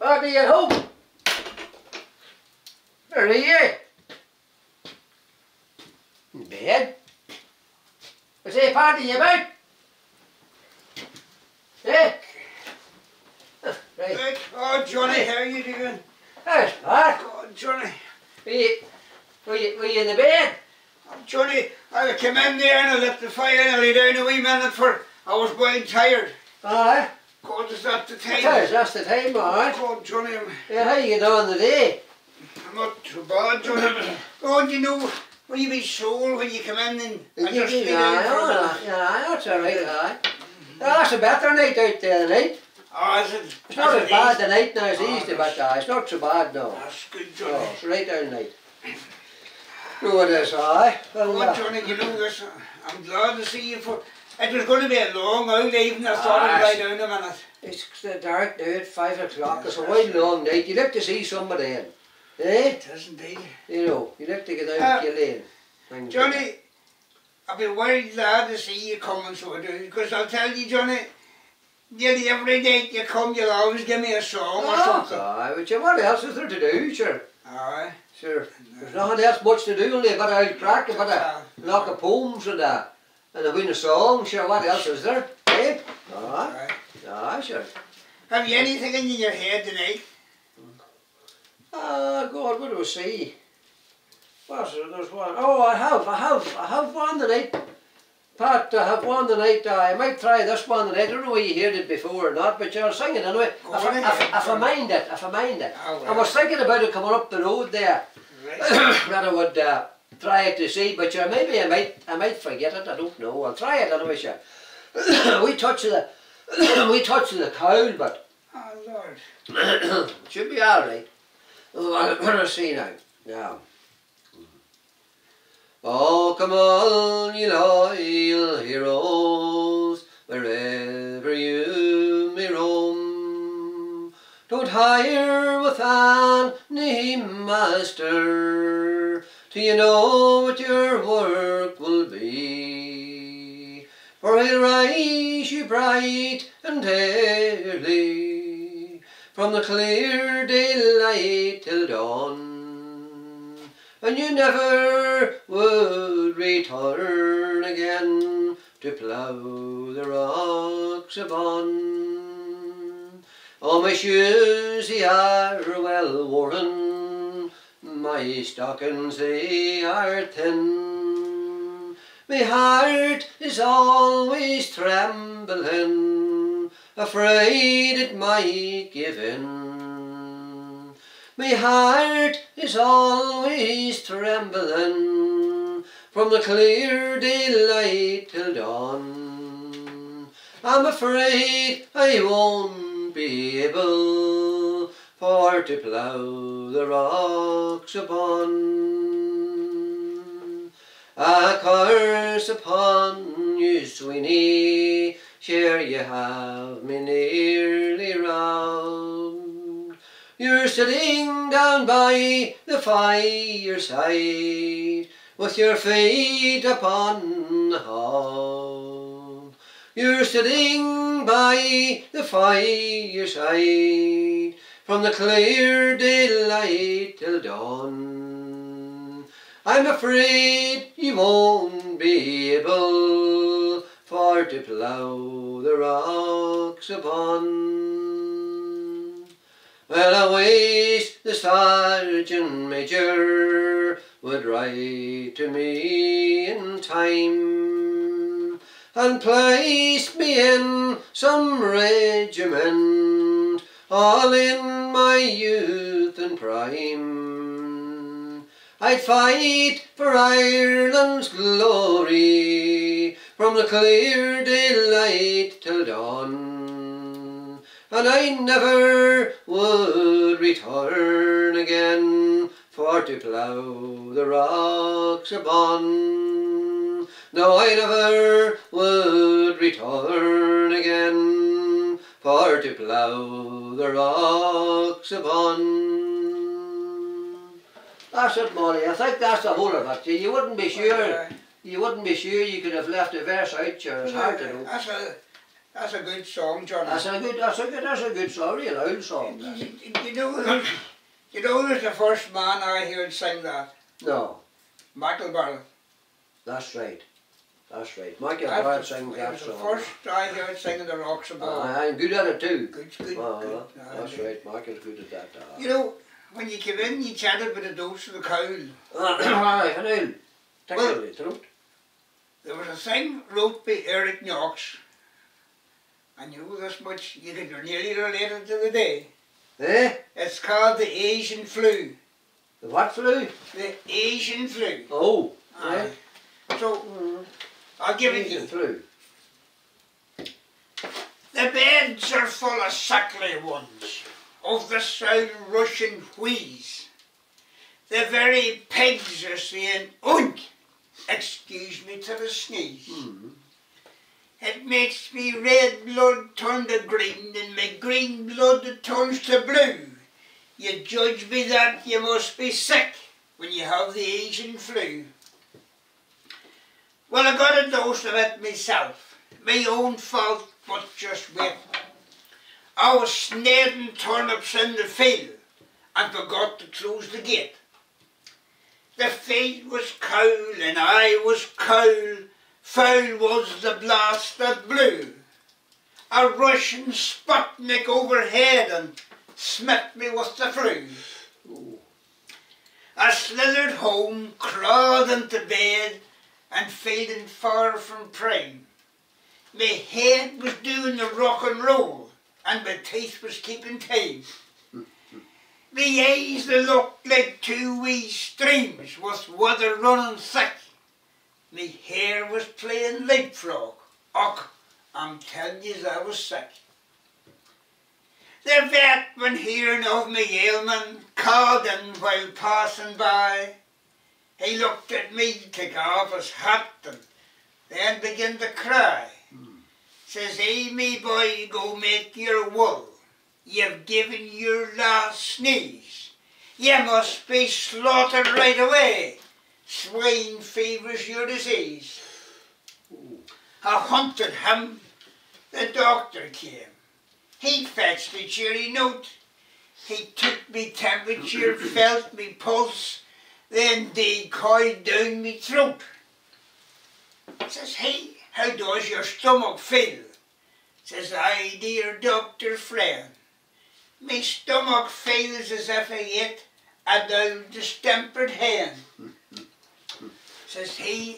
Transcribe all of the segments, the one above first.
Paddy at home. Where are you? In bed. I say, Paddy, you about? Eh? Right. Oh, Johnny, how are you doing? There's Pat. Oh, Johnny. Were you in the bed? Oh, Johnny, I came in there and I lit the fire and I lay down a wee minute for I was quite tired. Aye. God, is that the time? That's the time, alright. God, Johnny, Yeah, how you get on the day? I'm not too bad, Johnny. Oh, you know, will you be sore when you come in and just lay down for the... Yeah, that's alright, aye. That's a better night out there, right? Oh, is it? It's not as bad the night now as it used to, but it's not so bad now. That's good, Johnny. Oh, it's right down night. No, it is, aye. Well, Oh, Johnny, you know this, I'm glad to see you for... It was going to be a long out evening, I thought I'd lie down a minute. It's dark now at 5 o'clock, it's a wide long night. You'd like to see somebody in. Eh? It is indeed. You know, you'd like to get out your lane. Johnny, I've been very glad to see you coming, so I do, because I'll tell you, Johnny, nearly every night you come, you'll always give me a song or something. Aye, but what else is there to do, sure? Aye. Sure. There's nothing else much to do, only a bit of old crack, a bit of block of poems and a win a song, sure, what else is there? Eh? Aye. Aye, sure. Have you anything in your head tonight? God, what do I see? What's there? There's one. Oh, I have one tonight. Pat, I have one tonight. I might try this one tonight. I don't know whether you heard it before or not, but you'll sing it anyway. If I mind it. Oh, I was thinking about it coming up the road there. Right. That I would try it to see, but sure, maybe I might forget it. I don't know. I'll try it anyway, sure. we touch the cowl, but Oh, Lord. should be all right. Oh, what do I see now? Now. Oh, come on, you loyal heroes, wherever you may roam. Don't hire with any master till you know what your work will be. For he'll rise you bright and early from the clear daylight till dawn, and you never would return again to plough the rocks upon. Oh, my shoes they are well worn, my stockings they are thin, my heart is always trembling, afraid it might give in. My heart is always trembling from the clear daylight till dawn. I'm afraid I won't be able for to plough the rocks upon. A curse upon you, Sweeney, sure you have me nearly round. You're sitting down by the fireside with your feet upon the hob. You're sitting by the fireside from the clear daylight till dawn. I'm afraid you won't be able for to plough the rocks upon. Well, I wish the Sergeant Major would write to me in time and place me in some regiment, all in my youth and prime. I'd fight for Ireland's glory from the clear daylight till dawn, and I never would return again for to plough the rocks upon. No, I never would return again for to plough the rocks upon. That's it, Molly. I think that's the whole of it. You wouldn't be sure. You wouldn't be sure you could have left a verse out, sure. It's hard to know. That's a good song, Johnny. That's a good song, real old song. That. You know who's the first man I heard sing that? No, Michael Barrett. that's right. That's right. Michael That's Barrett the- sings it that was song. the first I heard singing the rocks above. I'm good at it too. Good. That's right. Michael's good at that. You know, when you came in, you chatted with a dose of the cowl. Aye, Hanil. Tickle the throat. There was a thing wrote by Eric Knox. I knew this much, you could nearly relate it to the day. Eh? It's called the Asian flu. The what flu? The Asian flu. Oh. Aye. Eh? So, I'll give it to Asian you. flu. The beds are full of sickly ones, of the South Russian wheeze. The very pigs are saying, "Oink!" Excuse me to the sneeze. It makes me red blood turn to green, and my green blood turns to blue. You judge me that you must be sick when you have the Asian flu. Well, I got a dose of it myself. My own fault, but just wait. I was snaring turnips in the field and forgot to close the gate. The field was cool and I was cool. Foul was the blast that blew. A Russian Sputnik overhead and smacked me with the flu. I slithered home, crawled into bed and feeling far from prime. My head was doing the rock and roll and my teeth was keeping time. My eyes they looked like two wee streams with water running thick. My hair was playing leapfrog. Och, I'm telling you I was sick. The vet, when hearing of me ailment, called in while passing by. He looked at me, took off his hat and then began to cry. Says he, me boy, go make your wool. You've given your last sneeze. You must be slaughtered right away. Swine fever's your disease. I hunted him. The doctor came. He fetched a cheery note. He took me temperature, felt me pulse, then decoyed down me throat. Says he, how does your stomach feel? Says I, dear doctor friend, me stomach feels as if I ate a dull distempered hen. Says he,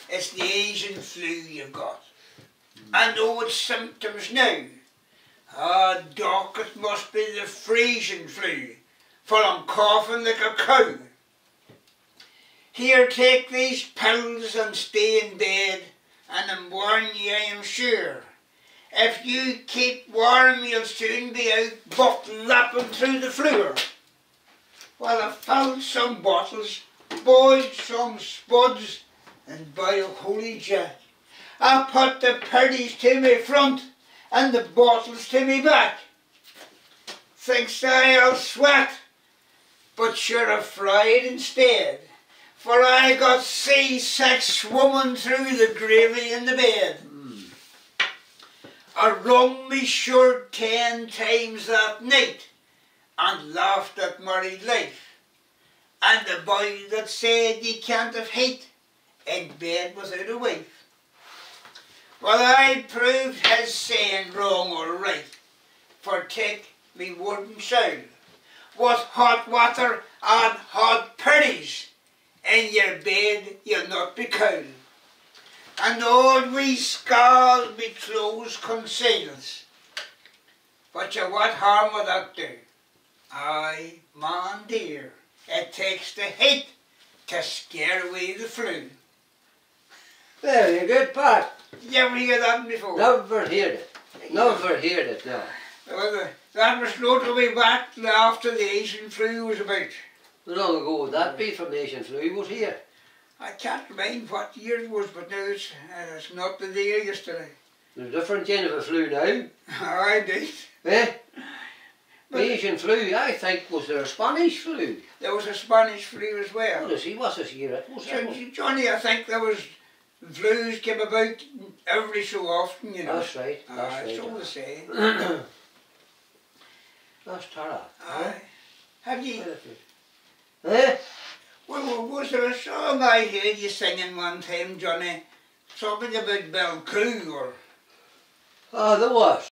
it's the Asian flu you've got. I know its symptoms now. Ah, doc, it must be the Frisian flu, for I'm coughing like a cow. Here, take these pills and stay in bed, and I'm warning you, I am sure. If you keep warm, you'll soon be out butt-lapping through the floor. Well, I found some bottles, bought some spuds, and by a holy jack, I put the purdies to me front and the bottles to me back. Thinks I'll sweat, but sure I fried instead, for I got seasick swimming through the gravy in the bed. I wrung me shirt 10 times that night and laughed at married life. And the boy that said you can't have hate in bed without a wife. Well, I proved his saying wrong or right, for take me word and sound, with hot water and hot purdies, in your bed you'll not be cold. And all we scald me clothes conceals. But you what harm would that do? Aye, man dear, it takes the heat to scare away the flu. Very good, Pat. Did you ever hear that before? Never heard it. Never heard it, no. Well, that was notably back after the Asian flu was about. How long ago would that be from the Asian flu was here? I can't remember what year it was, but now it's not the year yesterday. There's a different kind of a flu now. I did. Eh? But The Asian flu, I think, was there a Spanish flu? there was a Spanish flu as well. What is he? What's this year? It was Johnny, I think there was The flus came about every so often, you know. That's right, that's right. So they say. That's Tara. Aye. Have you... Eh? Well, was there a song I heard you singing one time, Johnny? Something about Belcoo or... Oh, there was.